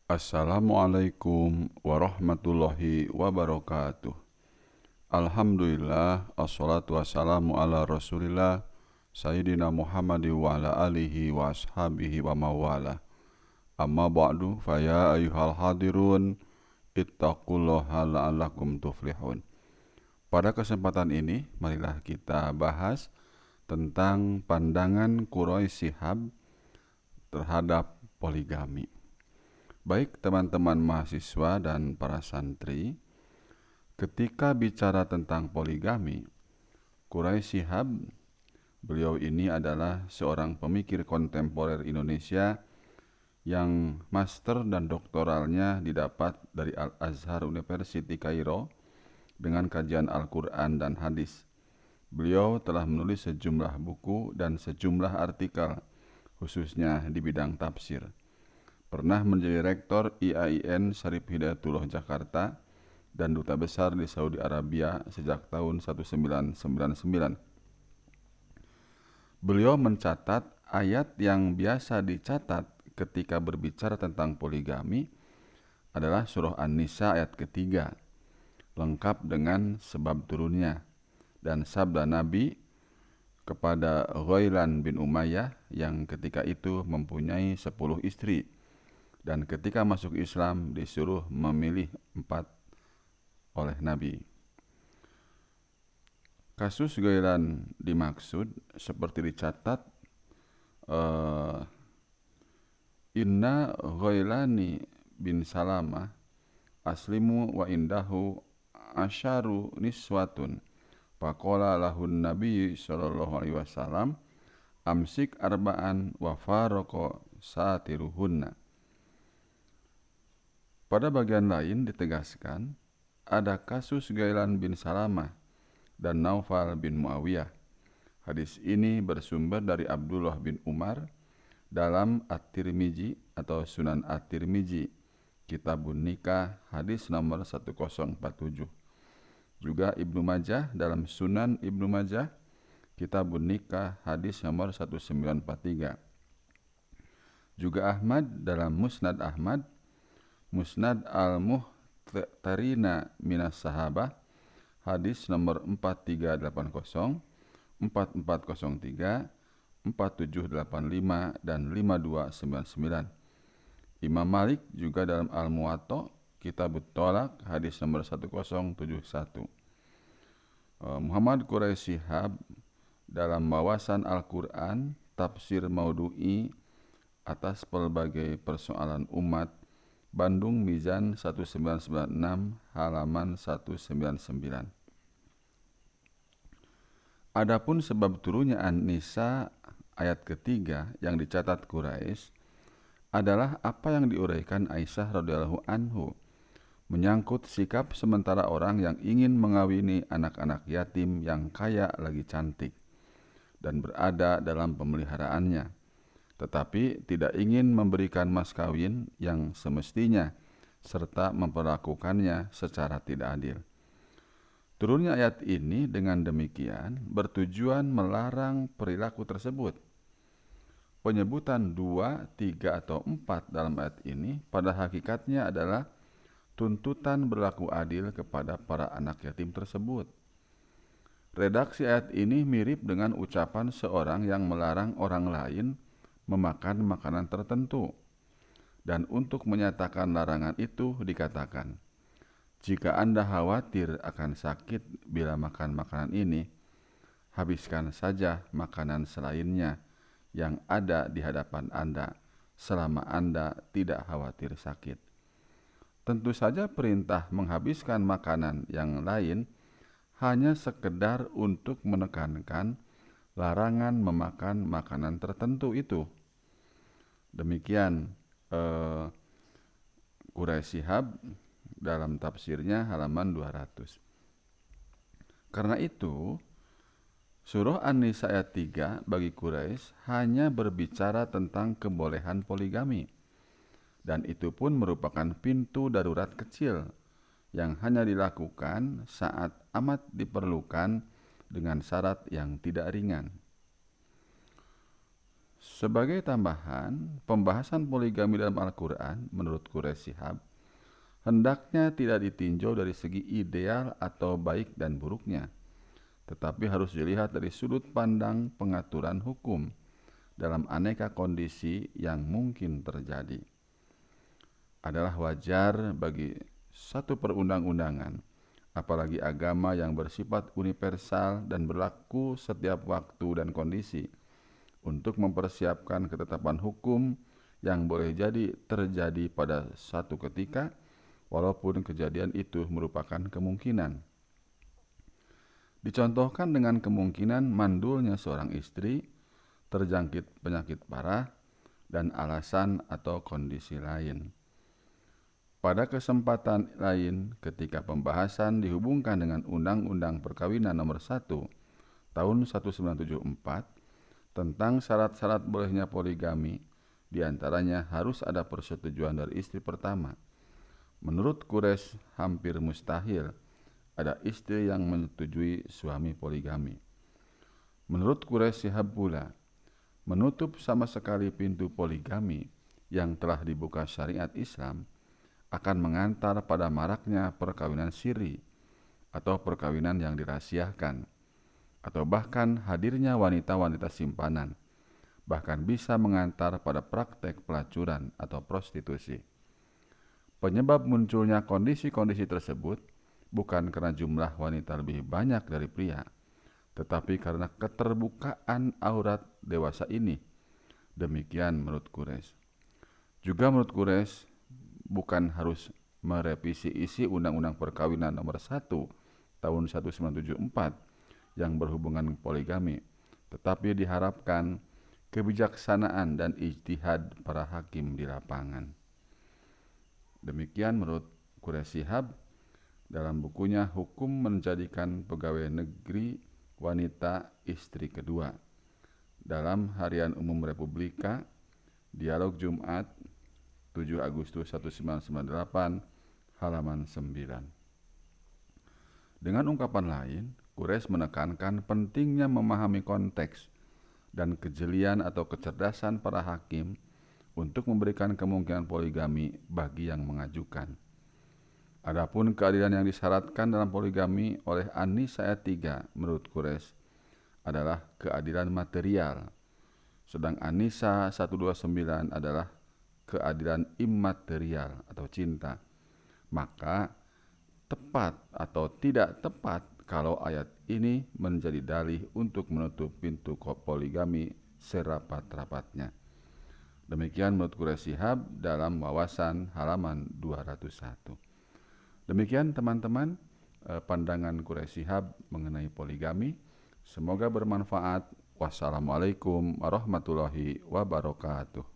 Assalamualaikum warahmatullahi wabarakatuh. Alhamdulillah, assalatu wassalamu ala rasulillah Sayyidina Muhammad wa ala alihi wa ashabihi wa mawala. Amma ba'du, faya ayuhal hadirun ittaqullaha la'allakum tuflihun. Pada kesempatan ini, marilah kita bahas tentang pandangan Quraisy Shihab terhadap poligami. Baik teman-teman mahasiswa dan para santri, ketika bicara tentang poligami, Quraisy Shihab, beliau ini adalah seorang pemikir kontemporer Indonesia yang master dan doktoralnya didapat dari Al-Azhar University Kairo dengan kajian Al-Quran dan hadis. Beliau telah menulis sejumlah buku dan sejumlah artikel, khususnya di bidang tafsir. Pernah menjadi rektor IAIN Syarif Hidayatullah Jakarta dan duta besar di Saudi Arabia sejak tahun 1999. Beliau mencatat ayat yang biasa dicatat ketika berbicara tentang poligami adalah surah An-Nisa ayat ketiga, lengkap dengan sebab turunnya, dan sabda Nabi kepada Ghailan bin Umayyah yang ketika itu mempunyai 10 istri, dan ketika masuk Islam disuruh memilih 4 oleh Nabi. Kasus Ghailan dimaksud seperti dicatat, Inna Ghailani bin Salamah aslimu wa indahu asyaru niswatun faqala lahun Nabi sallallahu alaihi wasallam amsik arba'an wa faraqo satiruhunna. Pada bagian lain ditegaskan, ada kasus Ghailan bin Salamah dan Naufal bin Muawiyah. Hadis ini bersumber dari Abdullah bin Umar dalam At-Tirmizi atau Sunan At-Tirmizi, Kitabun Nikah, hadis nomor 1047. Juga Ibnu Majah dalam Sunan Ibnu Majah, Kitabun Nikah, hadis nomor 1943. Juga Ahmad dalam Musnad Ahmad, Musnad Al-Muhtarina Minas Sahabah, hadis nomor 4380, 4403, 4785 dan 5299. Imam Malik juga dalam Al-Muwatta, Kitabut Thalaq, hadis nomor 1071. Muhammad Quraisy Shihab dalam Wawasan Al-Quran, Tafsir Maudu'i atas pelbagai persoalan umat, Bandung Mizan 1996 halaman 199. Adapun sebab turunnya An-Nisa ayat ketiga yang dicatat Quraisy adalah apa yang diuraikan Aisyah radhiyallahu anhu menyangkut sikap sementara orang yang ingin mengawini anak-anak yatim yang kaya lagi cantik dan berada dalam pemeliharaannya, tetapi tidak ingin memberikan mas kawin yang semestinya serta memperlakukannya secara tidak adil. Turunnya ayat ini dengan demikian bertujuan melarang perilaku tersebut. Penyebutan 2, 3, atau 4 dalam ayat ini pada hakikatnya adalah tuntutan berlaku adil kepada para anak yatim tersebut. Redaksi ayat ini mirip dengan ucapan seorang yang melarang orang lain memakan makanan tertentu. Dan untuk menyatakan larangan itu dikatakan, jika Anda khawatir akan sakit bila makan makanan ini, habiskan saja makanan selainnya yang ada di hadapan Anda selama Anda tidak khawatir sakit. Tentu saja perintah menghabiskan makanan yang lain hanya sekedar untuk menekankan larangan memakan makanan tertentu itu. Demikian Quraisy Shihab dalam tafsirnya halaman 200. Karena itu, surah An-Nisa ayat 3 bagi Quraisy hanya berbicara tentang kebolehan poligami. Dan itu pun merupakan pintu darurat kecil yang hanya dilakukan saat amat diperlukan dengan syarat yang tidak ringan. Sebagai tambahan, pembahasan poligami dalam Al-Quran menurut Quraisy Shihab hendaknya tidak ditinjau dari segi ideal atau baik dan buruknya, tetapi harus dilihat dari sudut pandang pengaturan hukum dalam aneka kondisi yang mungkin terjadi. Adalah wajar bagi satu perundang-undangan, apalagi agama yang bersifat universal dan berlaku setiap waktu dan kondisi, untuk mempersiapkan ketetapan hukum yang boleh jadi terjadi pada satu ketika, walaupun kejadian itu merupakan kemungkinan. Dicontohkan dengan kemungkinan mandulnya seorang istri, terjangkit penyakit parah, dan alasan atau kondisi lain. Pada kesempatan lain, ketika pembahasan dihubungkan dengan Undang-Undang Perkawinan Nomor 1 Tahun 1974 tentang syarat-syarat bolehnya poligami, diantaranya harus ada persetujuan dari istri pertama. Menurut Quraisy hampir mustahil ada istri yang menyetujui suami poligami. Menurut Quraisy Shihab pula, menutup sama sekali pintu poligami yang telah dibuka syariat Islam akan mengantar pada maraknya perkawinan siri atau perkawinan yang dirahasiakan, atau bahkan hadirnya wanita-wanita simpanan, bahkan bisa mengantar pada praktek pelacuran atau prostitusi. Penyebab munculnya kondisi-kondisi tersebut bukan karena jumlah wanita lebih banyak dari pria, tetapi karena keterbukaan aurat dewasa ini. Demikian menurut Quraisy. Juga menurut Quraisy, bukan harus merevisi isi Undang-Undang Perkawinan Nomor 1 Tahun 1974 yang berhubungan poligami, tetapi diharapkan kebijaksanaan dan ijtihad para hakim di lapangan. Demikian menurut Quraisy Shihab dalam bukunya Hukum Menjadikan Pegawai Negeri Wanita Istri Kedua, dalam Harian Umum Republika, Dialog Jumat 7 Agustus 1998, halaman 9. Dengan ungkapan lain, Quraisy menekankan pentingnya memahami konteks dan kejelian atau kecerdasan para hakim untuk memberikan kemungkinan poligami bagi yang mengajukan. Adapun keadilan yang disyaratkan dalam poligami oleh An-Nisa ayat 3 menurut Quraisy adalah keadilan material, sedang An-Nisa 129 adalah keadilan immaterial atau cinta. Maka tepat atau tidak tepat kalau ayat ini menjadi dalih untuk menutup pintu poligami serapat-rapatnya. Demikian menurut Quraisy Shihab dalam Wawasan halaman 201. Demikian teman-teman pandangan Quraisy Shihab mengenai poligami. Semoga bermanfaat. Wassalamualaikum warahmatullahi wabarakatuh.